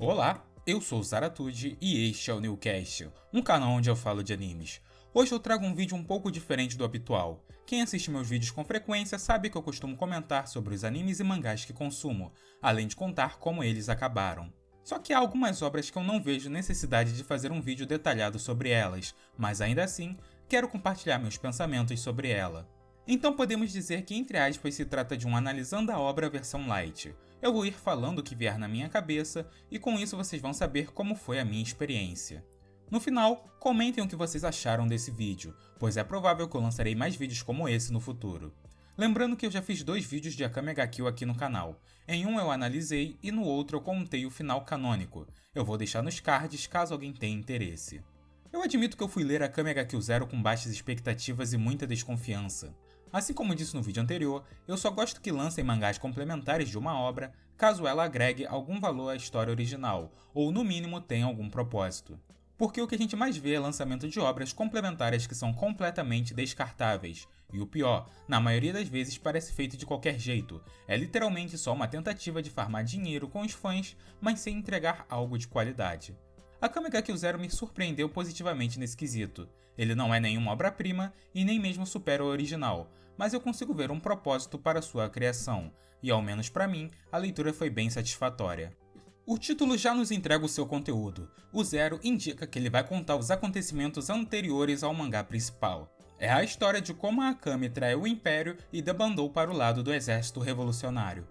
Olá, eu sou o Zaratude e este é o Newcast, um canal onde eu falo de animes. Hoje eu trago um vídeo um pouco diferente do habitual. Quem assiste meus vídeos com frequência sabe que eu costumo comentar sobre os animes e mangás que consumo, além de contar como eles acabaram. Só que há algumas obras que eu não vejo necessidade de fazer um vídeo detalhado sobre elas, mas ainda assim, quero compartilhar meus pensamentos sobre ela. Então podemos dizer que entre aspas se trata de um analisando a obra versão light. Eu vou ir falando o que vier na minha cabeça e com isso vocês vão saber como foi a minha experiência. No final, comentem o que vocês acharam desse vídeo, pois é provável que eu lançarei mais vídeos como esse no futuro. Lembrando que eu já fiz 2 vídeos de Akame ga Kill aqui no canal. Em um eu analisei e no outro eu contei o final canônico. Eu vou deixar nos cards caso alguém tenha interesse. Eu admito que eu fui ler Akame ga Kill Zero com baixas expectativas e muita desconfiança. Assim como disse no vídeo anterior, eu só gosto que lancem mangás complementares de uma obra caso ela agregue algum valor à história original, ou no mínimo tenha algum propósito. Porque o que a gente mais vê é lançamento de obras complementares que são completamente descartáveis, e o pior, na maioria das vezes parece feito de qualquer jeito, é literalmente só uma tentativa de farmar dinheiro com os fãs, mas sem entregar algo de qualidade. Akame ga Kill Zero me surpreendeu positivamente nesse quesito. Ele não é nenhuma obra-prima e nem mesmo supera o original, mas eu consigo ver um propósito para sua criação, e ao menos para mim, a leitura foi bem satisfatória. O título já nos entrega o seu conteúdo. O Zero indica que ele vai contar os acontecimentos anteriores ao mangá principal. É a história de como a Akame traiu o Império e debandou para o lado do exército revolucionário.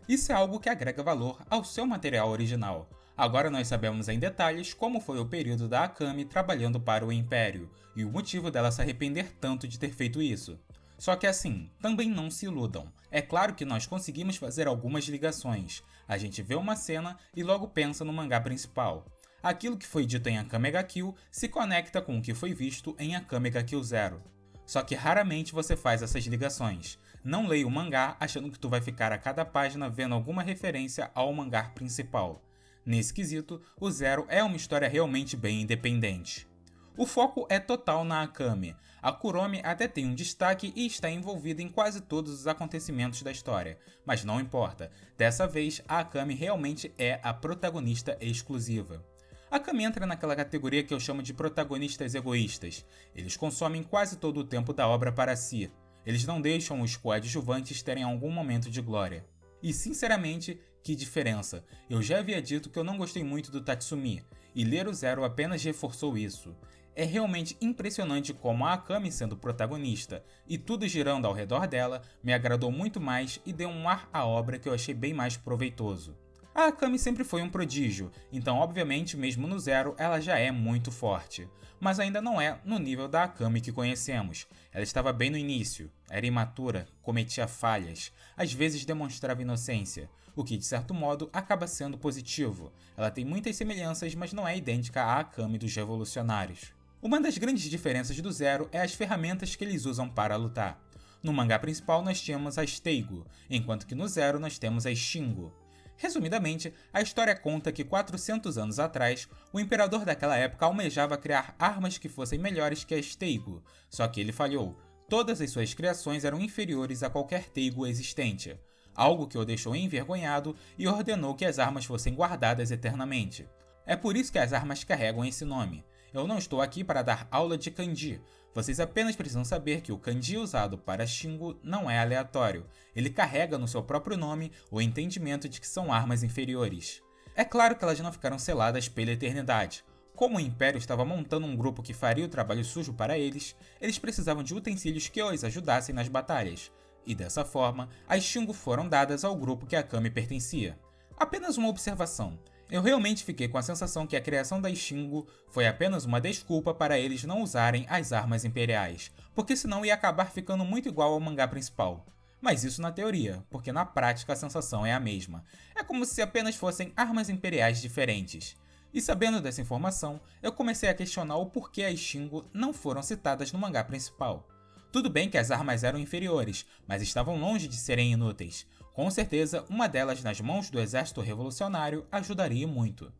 Isso é algo que agrega valor ao seu material original. Agora nós sabemos em detalhes como foi o período da Akame trabalhando para o Império, e o motivo dela se arrepender tanto de ter feito isso. Só que assim, também não se iludam. É claro que nós conseguimos fazer algumas ligações. A gente vê uma cena e logo pensa no mangá principal. Aquilo que foi dito em Akame ga Kill se conecta com o que foi visto em Akame ga Kill Zero. Só que raramente você faz essas ligações. Não leia o mangá achando que tu vai ficar a cada página vendo alguma referência ao mangá principal. Nesse quesito, o Zero é uma história realmente bem independente. O foco é total na Akame. A Kuromi até tem um destaque e está envolvida em quase todos os acontecimentos da história, mas não importa, dessa vez a Akame realmente é a protagonista exclusiva. A Akame entra naquela categoria que eu chamo de protagonistas egoístas. Eles consomem quase todo o tempo da obra para si. Eles não deixam os coadjuvantes terem algum momento de glória. E sinceramente, que diferença. Eu já havia dito que eu não gostei muito do Tatsumi, e ler o Zero apenas reforçou isso. É realmente impressionante como a Akame sendo protagonista, e tudo girando ao redor dela, me agradou muito mais e deu um ar à obra que eu achei bem mais proveitoso. A Akame sempre foi um prodígio, então obviamente mesmo no Zero ela já é muito forte. Mas ainda não é no nível da Akame que conhecemos. Ela estava bem no início, era imatura, cometia falhas, às vezes demonstrava inocência, o que de certo modo acaba sendo positivo. Ela tem muitas semelhanças, mas não é idêntica à Akame dos revolucionários. Uma das grandes diferenças do Zero é as ferramentas que eles usam para lutar. No mangá principal nós temos a Steigo, enquanto que no Zero nós temos a Shingo. Resumidamente, a história conta que 400 anos atrás, o imperador daquela época almejava criar armas que fossem melhores que a Steigo, só que ele falhou. Todas as suas criações eram inferiores a qualquer Teigo existente, algo que o deixou envergonhado e ordenou que as armas fossem guardadas eternamente. É por isso que as armas carregam esse nome. Eu não estou aqui para dar aula de kanji, vocês apenas precisam saber que o kanji usado para Shingo não é aleatório, ele carrega no seu próprio nome o entendimento de que são armas inferiores. É claro que elas não ficaram seladas pela eternidade. Como o Império estava montando um grupo que faria o trabalho sujo para eles, eles precisavam de utensílios que os ajudassem nas batalhas, e dessa forma, as Shingo foram dadas ao grupo que a Akame pertencia. Apenas uma observação. Eu realmente fiquei com a sensação que a criação das Shingo foi apenas uma desculpa para eles não usarem as armas imperiais, porque senão ia acabar ficando muito igual ao mangá principal. Mas isso na teoria, porque na prática a sensação é a mesma. É como se apenas fossem armas imperiais diferentes. E sabendo dessa informação, eu comecei a questionar o porquê as Shingo não foram citadas no mangá principal. Tudo bem que as armas eram inferiores, mas estavam longe de serem inúteis. Com certeza, uma delas nas mãos do exército revolucionário ajudaria muito.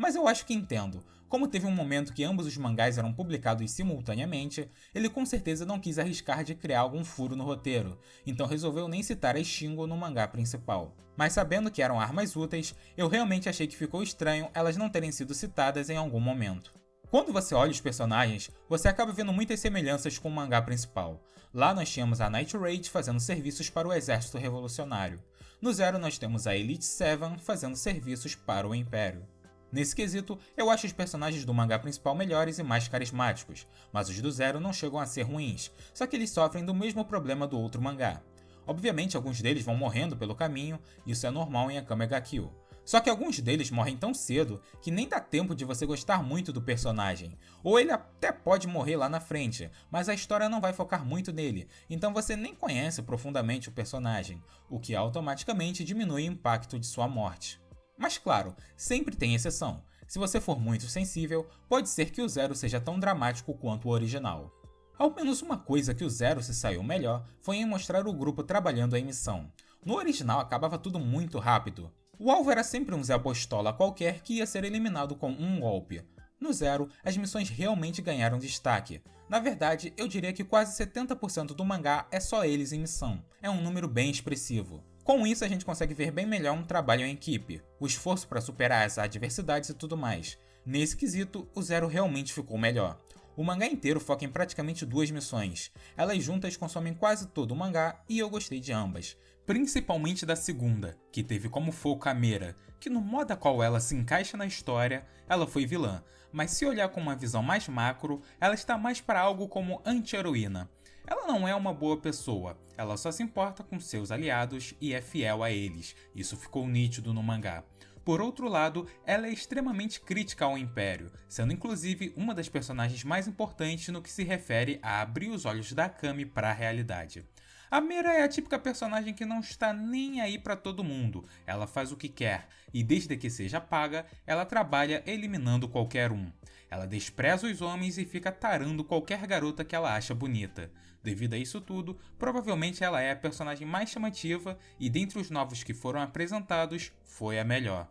Mas eu acho que entendo. Como teve um momento que ambos os mangás eram publicados simultaneamente, ele com certeza não quis arriscar de criar algum furo no roteiro, então resolveu nem citar a Shingo no mangá principal. Mas sabendo que eram armas úteis, eu realmente achei que ficou estranho elas não terem sido citadas em algum momento. Quando você olha os personagens, você acaba vendo muitas semelhanças com o mangá principal. Lá nós tínhamos a Night Raid fazendo serviços para o exército revolucionário. No Zero nós temos a Elite Seven fazendo serviços para o Império. Nesse quesito, eu acho os personagens do mangá principal melhores e mais carismáticos, mas os do Zero não chegam a ser ruins, só que eles sofrem do mesmo problema do outro mangá. Obviamente alguns deles vão morrendo pelo caminho, isso é normal em Akame ga Kill. Só que alguns deles morrem tão cedo que nem dá tempo de você gostar muito do personagem. Ou ele até pode morrer lá na frente, mas a história não vai focar muito nele, então você nem conhece profundamente o personagem, o que automaticamente diminui o impacto de sua morte. Mas claro, sempre tem exceção. Se você for muito sensível, pode ser que o Zero seja tão dramático quanto o original. Ao menos uma coisa que o Zero se saiu melhor foi em mostrar o grupo trabalhando em missão. No original acabava tudo muito rápido. O alvo era sempre um Zé Bostola qualquer que ia ser eliminado com um golpe. No Zero, as missões realmente ganharam destaque. Na verdade, eu diria que quase 70% do mangá é só eles em missão. É um número bem expressivo. Com isso, a gente consegue ver bem melhor um trabalho em equipe, o esforço para superar as adversidades e tudo mais. Nesse quesito, o Zero realmente ficou melhor. O mangá inteiro foca em praticamente 2 missões. Elas juntas consomem quase todo o mangá e eu gostei de ambas. Principalmente da segunda, que teve como foco a Mera, que no modo a qual ela se encaixa na história, ela foi vilã, mas se olhar com uma visão mais macro, ela está mais para algo como anti-heroína. Ela não é uma boa pessoa, ela só se importa com seus aliados e é fiel a eles, isso ficou nítido no mangá. Por outro lado, ela é extremamente crítica ao Império, sendo inclusive uma das personagens mais importantes no que se refere a abrir os olhos da Akame para a realidade. A Mera é a típica personagem que não está nem aí pra todo mundo, ela faz o que quer, e desde que seja paga, ela trabalha eliminando qualquer um. Ela despreza os homens e fica tarando qualquer garota que ela acha bonita. Devido a isso tudo, provavelmente ela é a personagem mais chamativa e dentre os novos que foram apresentados, foi a melhor.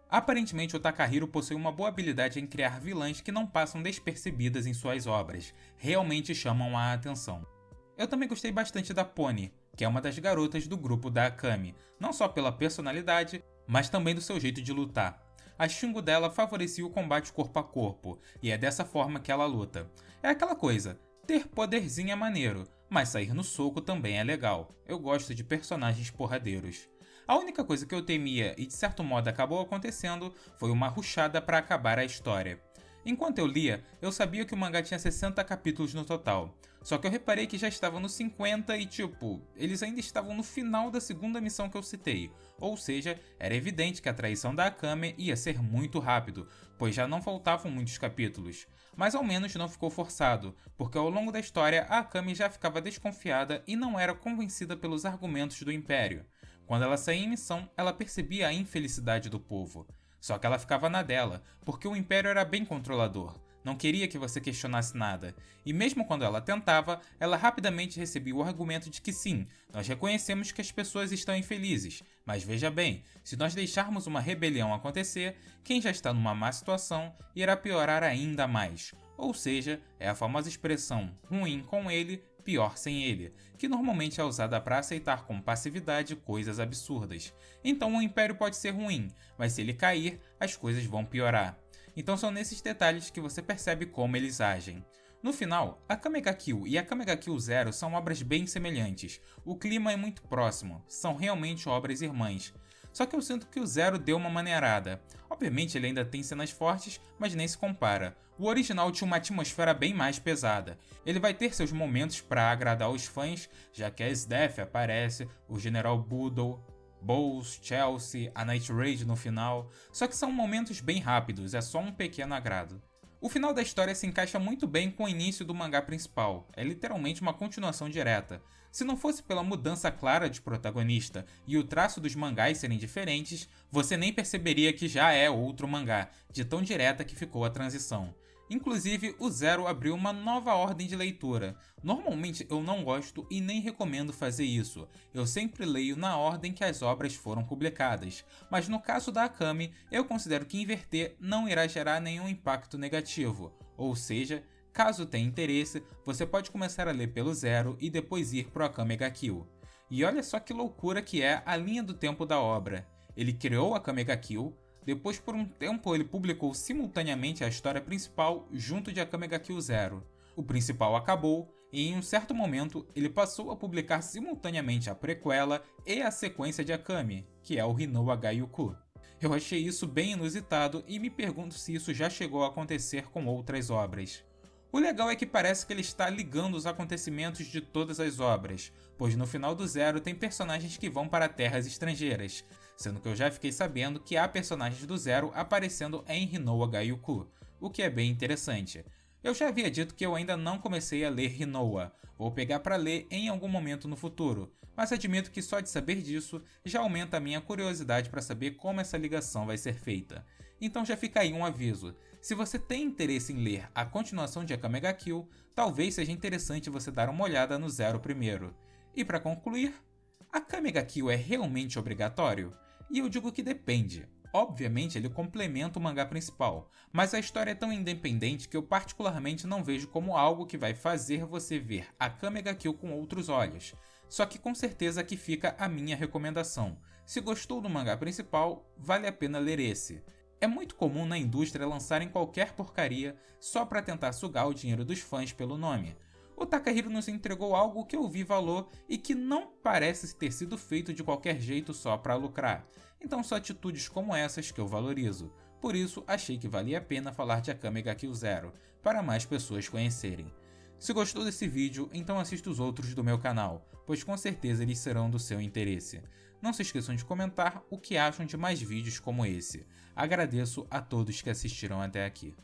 Aparentemente o Takahiro possui uma boa habilidade em criar vilãs que não passam despercebidas em suas obras, realmente chamam a atenção. Eu também gostei bastante da Pony, que é uma das garotas do grupo da Akame, não só pela personalidade, mas também do seu jeito de lutar. A Shingo dela favorecia o combate corpo a corpo, e é dessa forma que ela luta. É aquela coisa, ter poderzinho é maneiro, mas sair no soco também é legal. Eu gosto de personagens porradeiros. A única coisa que eu temia e de certo modo acabou acontecendo foi uma rushada para acabar a história. Enquanto eu lia, eu sabia que o mangá tinha 60 capítulos no total, só que eu reparei que já estava nos 50 e eles ainda estavam no final da segunda missão que eu citei, ou seja, era evidente que a traição da Akame ia ser muito rápido, pois já não faltavam muitos capítulos. Mas ao menos não ficou forçado, porque ao longo da história a Akame já ficava desconfiada e não era convencida pelos argumentos do Império. Quando ela saía em missão, ela percebia a infelicidade do povo. Só que ela ficava na dela, porque o Império era bem controlador, não queria que você questionasse nada, e mesmo quando ela tentava, ela rapidamente recebia o argumento de que sim, nós reconhecemos que as pessoas estão infelizes, mas veja bem, se nós deixarmos uma rebelião acontecer, quem já está numa má situação irá piorar ainda mais. Ou seja, é a famosa expressão ruim com ele, pior sem ele, que normalmente é usada para aceitar com passividade coisas absurdas. Então o Império pode ser ruim, mas se ele cair, as coisas vão piorar. Então são nesses detalhes que você percebe como eles agem. No final, Akame ga Kill e Akame ga Kill Zero são obras bem semelhantes, o clima é muito próximo, são realmente obras irmãs. Só que eu sinto que o Zero deu uma maneirada. Obviamente ele ainda tem cenas fortes, mas nem se compara. O original tinha uma atmosfera bem mais pesada. Ele vai ter seus momentos para agradar os fãs, já que a SDF aparece, o General Budo, Bowles, Chelsea, a Night Raid no final, só que são momentos bem rápidos, é só um pequeno agrado. O final da história se encaixa muito bem com o início do mangá principal, é literalmente uma continuação direta. Se não fosse pela mudança clara de protagonista e o traço dos mangás serem diferentes, você nem perceberia que já é outro mangá, de tão direta que ficou a transição. Inclusive, o Zero abriu uma nova ordem de leitura. Normalmente eu não gosto e nem recomendo fazer isso. Eu sempre leio na ordem que as obras foram publicadas, mas no caso da Akame, eu considero que inverter não irá gerar nenhum impacto negativo. Ou seja, caso tenha interesse, você pode começar a ler pelo Zero e depois ir pro Akame ga Kill. E olha só que loucura que é a linha do tempo da obra. Ele criou a Akame ga Kill, depois por um tempo ele publicou simultaneamente a história principal junto de Akame ga Kill Zero. O principal acabou e em um certo momento ele passou a publicar simultaneamente a prequela e a sequência de Akame, que é o Hinowa ga Yuku. Eu achei isso bem inusitado e me pergunto se isso já chegou a acontecer com outras obras. O legal é que parece que ele está ligando os acontecimentos de todas as obras, pois no final do Zero tem personagens que vão para terras estrangeiras, sendo que eu já fiquei sabendo que há personagens do Zero aparecendo em Hinowa ga Yuku, o que é bem interessante. Eu já havia dito que eu ainda não comecei a ler Hinowa, vou pegar para ler em algum momento no futuro, mas admito que só de saber disso já aumenta a minha curiosidade para saber como essa ligação vai ser feita. Então já fica aí um aviso, se você tem interesse em ler a continuação de Akame ga Kill, talvez seja interessante você dar uma olhada no Zero primeiro. E para concluir, Akame ga Kill é realmente obrigatório? E eu digo que depende. Obviamente ele complementa o mangá principal, mas a história é tão independente que eu particularmente não vejo como algo que vai fazer você ver Akame ga Kill com outros olhos. Só que com certeza aqui fica a minha recomendação. Se gostou do mangá principal, vale a pena ler esse. É muito comum na indústria lançarem qualquer porcaria só para tentar sugar o dinheiro dos fãs pelo nome. O Takahiro nos entregou algo que eu vi valor e que não parece ter sido feito de qualquer jeito só para lucrar. Então são atitudes como essas que eu valorizo. Por isso, achei que valia a pena falar de Akame ga Kill Zero, para mais pessoas conhecerem. Se gostou desse vídeo, então assista os outros do meu canal, pois com certeza eles serão do seu interesse. Não se esqueçam de comentar o que acham de mais vídeos como esse. Agradeço a todos que assistiram até aqui.